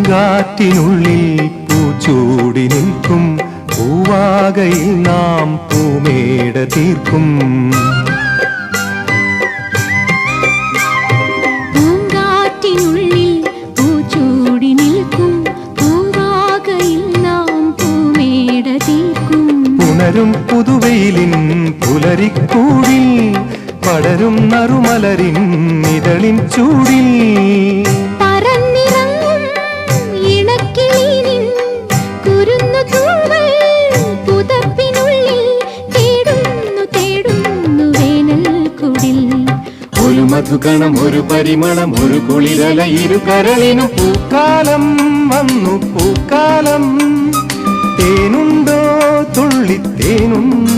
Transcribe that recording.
പൂങ്കാറ്റിനുള്ളിൽ പൂച്ചൂടി നിൽക്കും പൂവാകയിൽ നാം പൂമേട തീർക്കും. പൂങ്കാറ്റിനുള്ളിൽ പൂച്ചൂടി നിൽക്കും പൂവാകയിൽ നാം പൂമേട തീർക്കും. പുണരും പുതുവെയിലിൻ പുലരിക്കൂടിൽ പടരും നറുമലരിൻ ഇതളിൻ ചൂടിൽ പറന്നിറങ്ങും ഇണക്കിളിനിൻ കുരുന്നു തൂവൽ പുതപ്പിനുള്ളിൽ തേടുന്നു തേടുന്നു വേനൽക്കുടിൽ. ഒരു മധുകണം ഒരു പരിമളം ഒരു കുളിരല ഇരു കരളിനും പൂക്കാലം വന്നു പൂക്കാലം. തേനുണ്ടോ തുള്ളിത്തേനുണ്ടോ